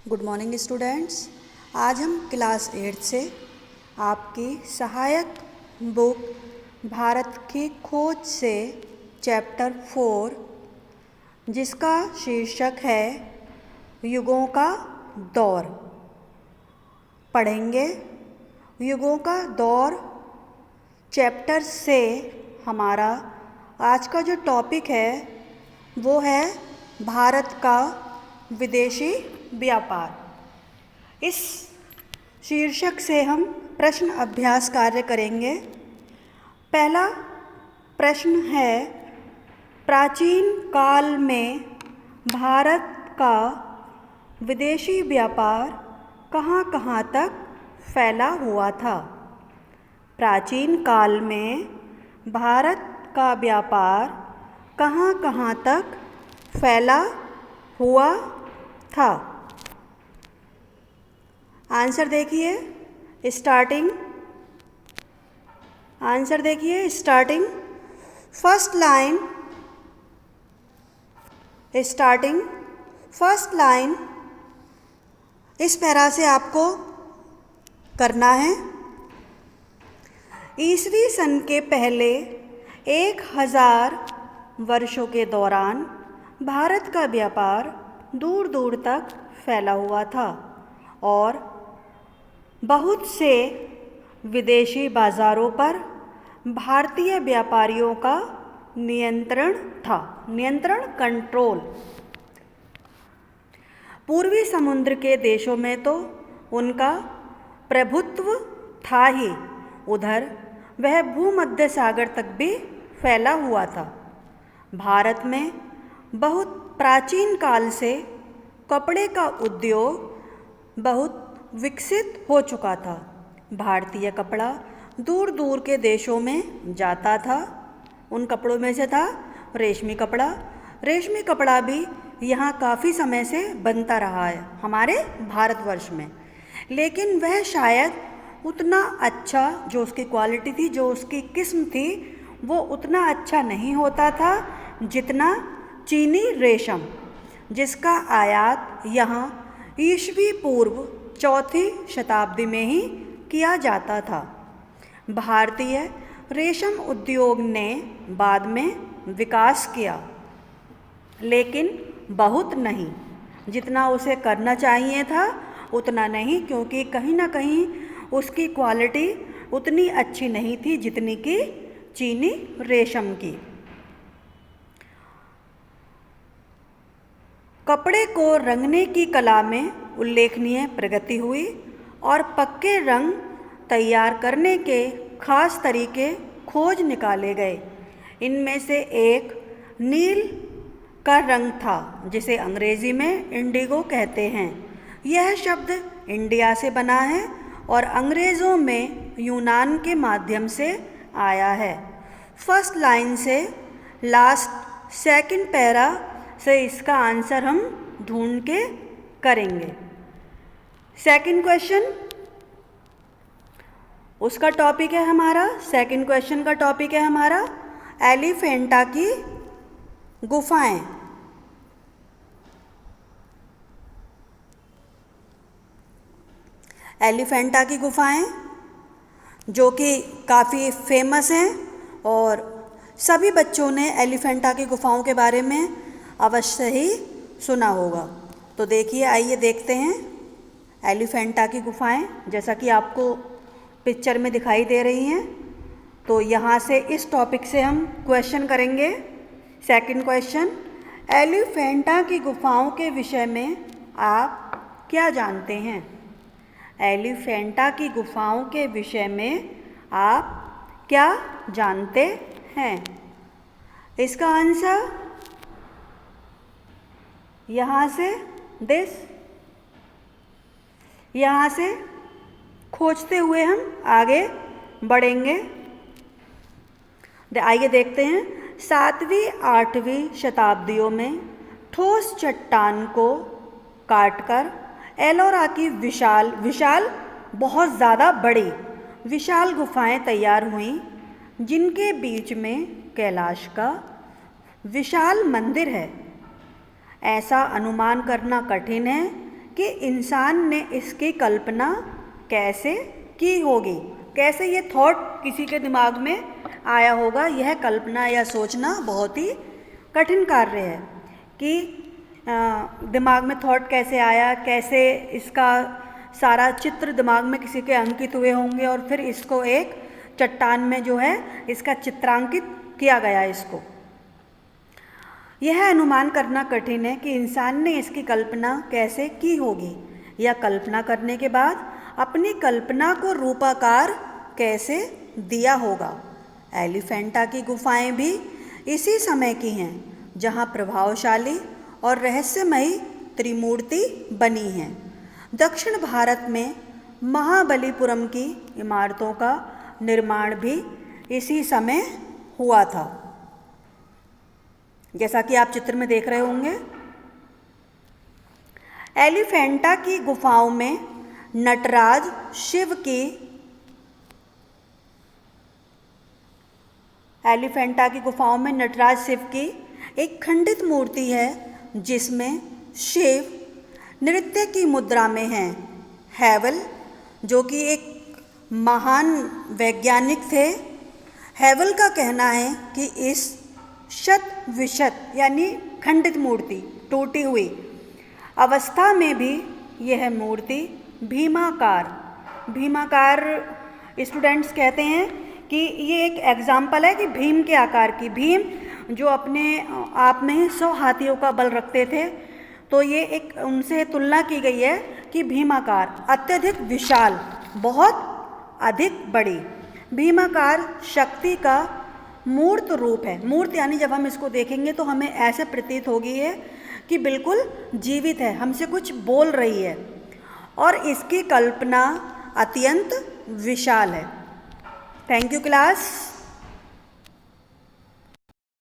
Good morning students. आज हम class 8 से आपकी सहायक बुक भारत की खोज से चैप्टर 4 जिसका शीर्षक है युगों का दौर पढ़ेंगे। युगों का दौर चैप्टर से हमारा आज का जो टॉपिक है वो है भारत का विदेशी व्यापार। इस शीर्षक से हम प्रश्न अभ्यास कार्य करेंगे। पहला प्रश्न है, प्राचीन काल में भारत का विदेशी व्यापार कहाँ कहाँ तक फैला हुआ था? प्राचीन काल में भारत का व्यापार कहाँ कहाँ तक फैला हुआ था? आंसर देखिए स्टार्टिंग। आंसर देखिए starting first line. Starting first line इस तरह से आपको करना है। ईसवी सन के पहले 1000 वर्षों के दौरान भारत का व्यापार दूर दूर तक फैला हुआ था और बहुत से विदेशी बाज़ारों पर भारतीय व्यापारियों का नियंत्रण था। नियंत्रण, कंट्रोल। पूर्वी समुद्र के देशों में तो उनका प्रभुत्व था ही, उधर वह भूमध्य सागर तक भी फैला हुआ था। भारत में बहुत प्राचीन काल से कपड़े का उद्योग बहुत विकसित हो चुका था। भारतीय कपड़ा दूर दूर के देशों में जाता था। उन कपड़ों में से था रेशमी कपड़ा। रेशमी कपड़ा भी यहाँ काफ़ी समय से बनता रहा है हमारे भारतवर्ष में, लेकिन वह शायद उतना अच्छा, जो उसकी क्वालिटी थी, जो उसकी किस्म थी, वो उतना अच्छा नहीं होता था जितना चीनी रेशम, जिसका आयात यहाँ ईसवी पूर्व 4वीं शताब्दी में ही किया जाता था। भारतीय रेशम उद्योग ने बाद में विकास किया, लेकिन बहुत नहीं, जितना उसे करना चाहिए था उतना नहीं, क्योंकि कहीं ना कहीं उसकी क्वालिटी उतनी अच्छी नहीं थी जितनी कि चीनी रेशम की। कपड़े को रंगने की कला में उल्लेखनीय प्रगति हुई और पक्के रंग तैयार करने के खास तरीके खोज निकाले गए। इनमें से एक नील का रंग था, जिसे अंग्रेजी में इंडिगो कहते हैं। यह शब्द इंडिया से बना है और अंग्रेज़ों में यूनान के माध्यम से आया है। फर्स्ट लाइन से लास्ट सेकंड पैरा से इसका आंसर हम ढूंढ के करेंगे। सेकंड क्वेश्चन, उसका टॉपिक है हमारा, सेकंड क्वेश्चन का टॉपिक है हमारा एलिफेंटा की गुफाएं। एलिफेंटा की गुफाएं जो कि काफ़ी फेमस हैं और सभी बच्चों ने एलिफेंटा की गुफाओं के बारे में अवश्य ही सुना होगा। तो देखिए, आइए देखते हैं एलिफेंटा की गुफाएं, जैसा कि आपको पिक्चर में दिखाई दे रही हैं। तो यहाँ से इस टॉपिक से हम क्वेश्चन करेंगे। सेकंड क्वेश्चन, एलिफेंटा की गुफाओं के विषय में आप क्या जानते हैं? एलिफेंटा की गुफाओं के विषय में आप क्या जानते हैं? इसका आंसर यहाँ से यहाँ से खोजते हुए हम आगे बढ़ेंगे। आइए देखते हैं। 7वीं 8वीं शताब्दियों में ठोस चट्टान को काटकर एलोरा की विशाल बहुत ज़्यादा बड़ी विशाल गुफाएं तैयार हुईं, जिनके बीच में कैलाश का विशाल मंदिर है। ऐसा अनुमान करना कठिन है कि इंसान ने इसकी कल्पना कैसे की होगी, कैसे ये थॉट किसी के दिमाग में आया होगा। यह कल्पना या सोचना बहुत ही कठिन कार्य है कि दिमाग में थॉट कैसे आया, कैसे इसका सारा चित्र दिमाग में किसी के अंकित हुए होंगे और फिर इसको एक चट्टान में जो है इसका चित्रांकित किया गया। इसको यह अनुमान करना कठिन है कि इंसान ने इसकी कल्पना कैसे की होगी या कल्पना करने के बाद अपनी कल्पना को रूपाकार कैसे दिया होगा। एलिफेंटा की गुफाएं भी इसी समय की हैं जहां प्रभावशाली और रहस्यमयी त्रिमूर्ति बनी हैं। दक्षिण भारत में महाबलीपुरम की इमारतों का निर्माण भी इसी समय हुआ था, जैसा कि आप चित्र में देख रहे होंगे। एलिफेंटा की गुफाओं में नटराज शिव की एक खंडित मूर्ति है जिसमें शिव नृत्य की मुद्रा में हैं। हैवल जो कि एक महान वैज्ञानिक थे, हैवल का कहना है कि इस शत विशत यानी खंडित मूर्ति टूटी हुई अवस्था में भी यह मूर्ति भीमाकार स्टूडेंट्स कहते हैं कि ये एक एग्जाम्पल है कि भीम के आकार की। भीम जो अपने आप में 100 हाथियों का बल रखते थे, तो ये एक उनसे तुलना की गई है कि भीमाकार अत्यधिक विशाल, बहुत अधिक बड़ी। भीमाकार शक्ति का मूर्त रूप है। मूर्त यानी जब हम इसको देखेंगे तो हमें ऐसे प्रतीत होगी है कि बिल्कुल जीवित है, हमसे कुछ बोल रही है और इसकी कल्पना अत्यंत विशाल है। Thank you class.